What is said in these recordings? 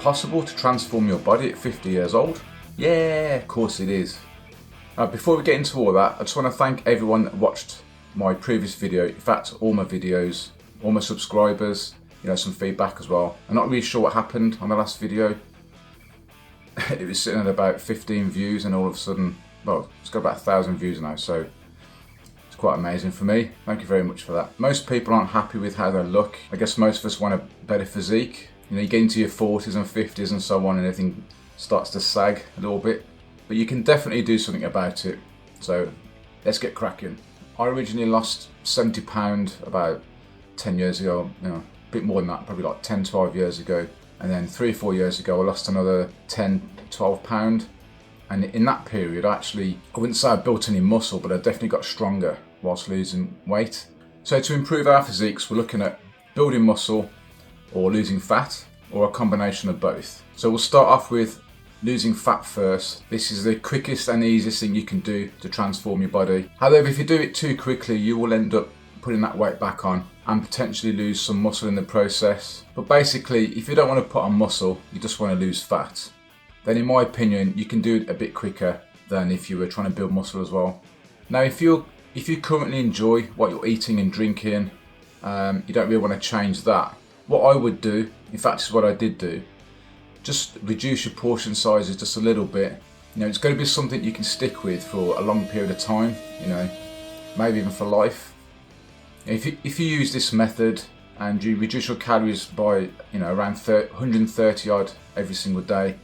possible to transform your body at 50 years old? Yeah, of course it is. Before we get into all that, I just want to thank everyone that watched my previous video. In fact, all my videos, all my subscribers, some feedback as well. I'm not really sure what happened on the last video. It was sitting at about 15 views and all of a sudden, well, it's got about 1,000 views now, so it's quite amazing for me. Thank you very much for that. Most people aren't happy with how they look. I guess most of us want a better physique. You get into your 40s and 50s and so on and everything starts to sag a little bit. But you can definitely do something about it. So let's get cracking. I originally lost 70 pounds about 10 years ago, a bit more than that, probably like 10, 12 years ago. And then 3 or 4 years ago, I lost another 10, 12 pounds. And in that period, I wouldn't say I built any muscle, but I definitely got stronger whilst losing weight. So to improve our physiques, we're looking at building muscle or losing fat or a combination of both. So we'll start off with losing fat first. This is the quickest and easiest thing you can do to transform your body. However, if you do it too quickly, you will end up putting that weight back on and potentially lose some muscle in the process. But basically, if you don't want to put on muscle, you just want to lose fat, then in my opinion, you can do it a bit quicker than if you were trying to build muscle as well. Now, if you currently enjoy what you're eating and drinking, you don't really want to change that. What I would do, in fact, is what I did do, just reduce your portion sizes just a little bit. It's going to be something you can stick with for a long period of time, maybe even for life. If you use this method and you reduce your calories by around 130 odd every single day,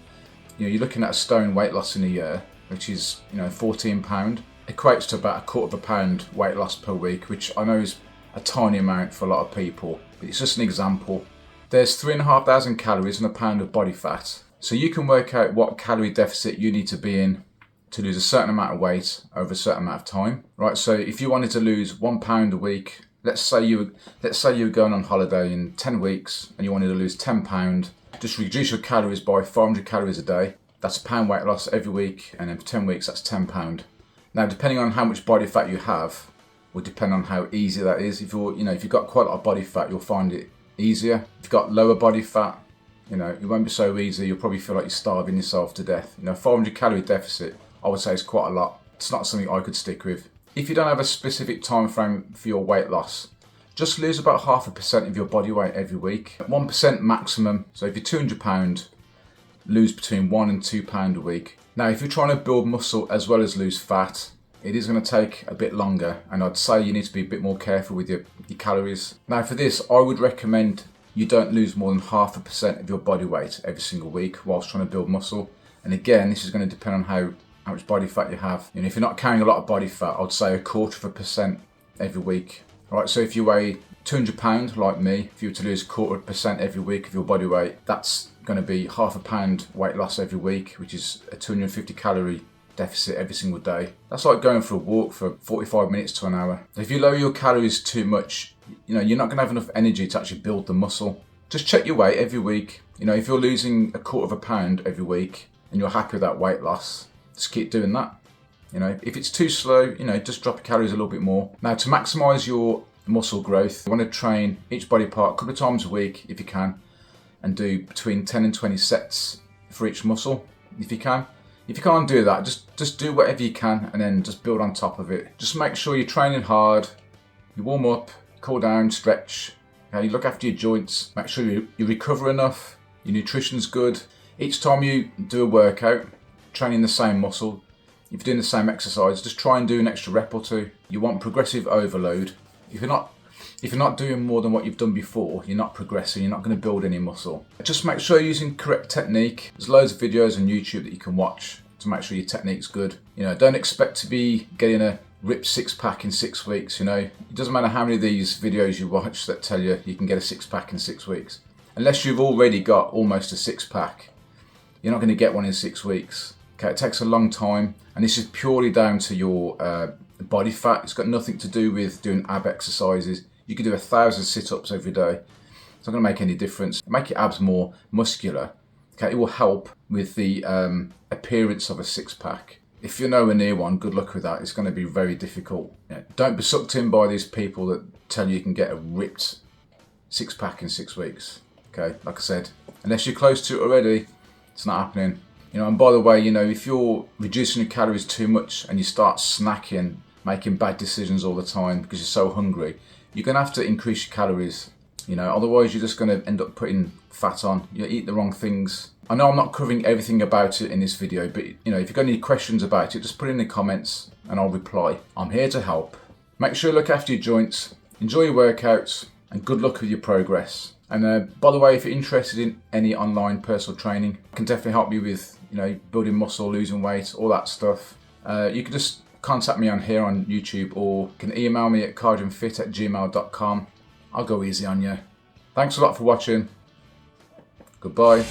you're looking at a stone weight loss in a year, which is 14 pound. Equates to about a quarter of a pound weight loss per week, which I know is a tiny amount for a lot of people, but it's just an example. There's 3,500 calories in a pound of body fat, so you can work out what calorie deficit you need to be in to lose a certain amount of weight over a certain amount of time, right? So if you wanted to lose 1 pound a week, let's say you were going on holiday in 10 weeks and you wanted to lose 10 pound, just reduce your calories by 400 calories a day. That's a pound weight loss every week, and then for 10 weeks that's 10 pound. Now, depending on how much body fat you have, will depend on how easy that is. If you've got quite a lot of body fat, you'll find it easier. If you've got lower body fat, it won't be so easy. You'll probably feel like you're starving yourself to death. 400 calorie deficit, I would say, is quite a lot. It's not something I could stick with. If you don't have a specific time frame for your weight loss, just lose about 0.5% of your body weight every week. 1% maximum. So if you're 200 pound, lose between 1 and 2 pound a week. Now, if you're trying to build muscle as well as lose fat, it is going to take a bit longer, and I'd say you need to be a bit more careful with your calories. Now, for this, I would recommend you don't lose more than 0.5% of your body weight every single week whilst trying to build muscle. And again, this is going to depend on how much body fat you have. If you're not carrying a lot of body fat, I'd say 0.25% every week. Right, so if you weigh 200 pound like me, if you were to lose 0.25% every week of your body weight, that's going to be half a pound weight loss every week, which is a 250 calorie deficit every single day. That's like going for a walk for 45 minutes to an hour. If you lower your calories too much, you're not going to have enough energy to actually build the muscle. Just check your weight every week. If you're losing 1/4 pound every week and you're happy with that weight loss, just keep doing that. If it's too slow, just drop your calories a little bit more. Now, to maximize your muscle growth, you want to train each body part a couple of times a week if you can, and do between 10 and 20 sets for each muscle if you can. If you can't do that, just do whatever you can and then just build on top of it. Just make sure you're training hard, you warm up, cool down, stretch, you look after your joints, make sure you recover enough, your nutrition's good. Each time you do a workout, training the same muscle, if you're doing the same exercise, just try and do an extra rep or two. You want progressive overload. If you're not doing more than what you've done before, you're not progressing, you're not going to build any muscle. Just make sure you're using correct technique. There's loads of videos on YouTube that you can watch to make sure your technique's good. Don't expect to be getting a ripped 6-pack in 6 weeks. It doesn't matter how many of these videos you watch that tell you you can get a 6-pack in 6 weeks. Unless you've already got almost a 6-pack, you're not going to get one in 6 weeks. Okay, it takes a long time, and this is purely down to your body fat. It's got nothing to do with doing ab exercises. You can do 1,000 sit-ups every day. It's not going to make any difference. Make your abs more muscular. Okay, it will help with the appearance of a 6-pack. If you're nowhere near one, good luck with that. It's going to be very difficult. Don't be sucked in by these people that tell you can get a ripped 6-pack in 6 weeks. Okay, like I said, Unless you're close to it already, it's not happening. You know, and by the way, you know, if you're reducing your calories too much and you start snacking, making bad decisions all the time because you're so hungry, you're going to have to increase your calories. You know, otherwise you're just going to end up putting fat on. You eat the wrong things. I know I'm not covering everything about it in this video, but you know, if you've got any questions about it, just put it in the comments and I'll reply. I'm here to help. Make sure you look after your joints, enjoy your workouts, and good luck with your progress. And by the way, if you're interested in any online personal training, I can definitely help you with, you know, building muscle, losing weight, all that stuff. You can just contact me on here on YouTube, or you can email me at cardioandfit@gmail.com. I'll go easy on you. Thanks a lot for watching. Goodbye.